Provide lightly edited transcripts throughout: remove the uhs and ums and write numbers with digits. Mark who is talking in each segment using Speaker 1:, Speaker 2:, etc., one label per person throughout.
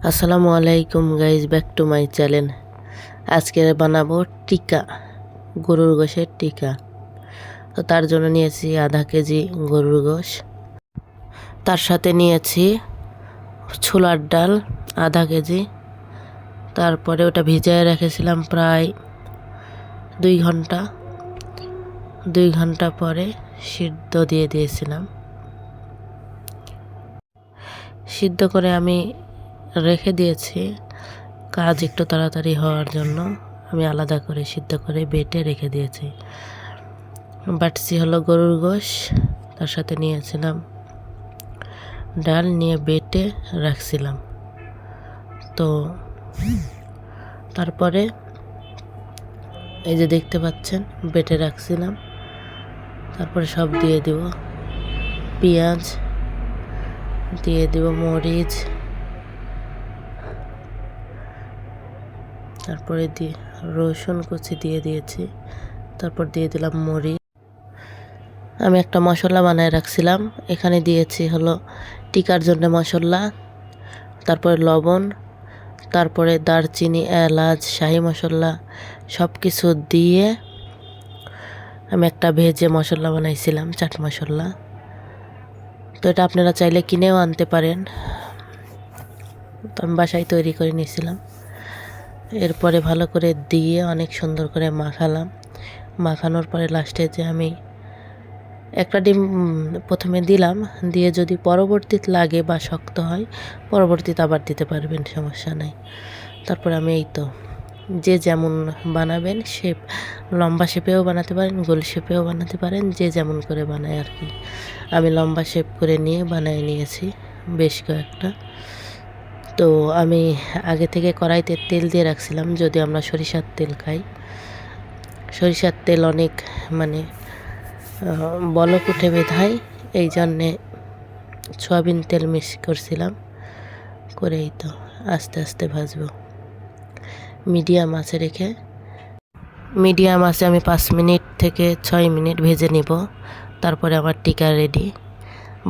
Speaker 1: আসসালামু আলাইকুম guys, back to my channel. আজকে বানাবো টিকা, গরুর গোশের টিকা। তো তার জন্য নিয়েছি আধা কেজি গরুর গোশ, তার সাথে নিয়েছি ছোলার ডাল আধা কেজি। তারপরে ওটা ভিজিয়ে রেখেছিলাম প্রায় 2 ঘন্টা। 2 ঘন্টা পরে সিদ্ধ দিয়ে দিয়েছিলাম। সিদ্ধ করে আমি রেখে দিয়েছি, কাজ একটু তাড়াতাড়ি হওয়ার জন্য আমি আলাদা করে সিদ্ধ করে বেটে রেখে দিয়েছি। বাটছি হলো গরুর গোশ, তার সাথে নিয়েছিলাম ডাল, নিয়ে বেটে রাখছিলাম। তো তারপরে এই যে দেখতে পাচ্ছেন বেটে রাখছিলাম। তারপরে সব দিয়ে দিব, পেঁয়াজ দিয়ে দিব, মরিচ, তারপরে রসুন কুচি দিয়ে দিয়েছি। তারপর দিয়ে দিলাম মরিচ। আমি একটা মশলা বানায় রাখছিলাম, এখানে দিয়েছি হলো টিকার জন্য মশলা, তারপরে লবণ, তারপরে দারচিনি, এলাচ, শাহি মশলা সব কিছু দিয়ে আমি একটা ভেজে মশলা বানাইছিলাম, চাট মশলা। তো এটা আপনারা চাইলে কিনেও আনতে পারেন, তো আমি বাসায় তৈরি করে নিয়েছিলাম। এরপরে ভালো করে দিয়ে অনেক সুন্দর করে মাখালাম। মাখানোর পরে লাস্টে যে আমি একটা ডিম প্রথমে দিলাম, দিয়ে যদি পরবর্তীতে লাগে বা শক্ত হয় পরবর্তীতে আবার দিতে পারবেন, সমস্যা নাই। তারপরে আমি এই তো যে যেমন বানাবেন শেপ, লম্বা শেপেও বানাতে পারেন, গোল শেপেও বানাতে পারেন, যে যেমন করে বানায় আর কি। আমি লম্বা শেপ করে নিয়ে বানিয়ে নিয়েছি বেশ কয়েকটা। তো আমি আগে থেকে কড়াইতে তেল দিয়ে রাখছিলাম, যদি আমরা সরিষার তেল খাই। সরিষার তেল অনেক বলক উঠে বেধায়, এই জন্যে সয়াবিন তেল মিক্স করছিলাম। করেই তো আস্তে আস্তে ভাজবো মিডিয়াম আঁচে রেখে। মিডিয়াম আঁচে আমি 5 মিনিট থেকে 6 মিনিট ভেজে নিব। তারপরে আমার টিকা রেডি।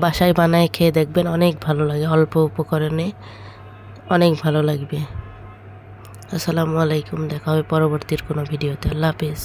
Speaker 1: বাসায় বানায় খেয়ে দেখবেন, অনেক ভালো লাগে, অল্প উপকরণে অনেক ভালো লাগবে। আসসালামু আলাইকুম, দেখা হবে পরবর্তীর কোনো ভিডিওতে। আল্লাহ হাফেজ।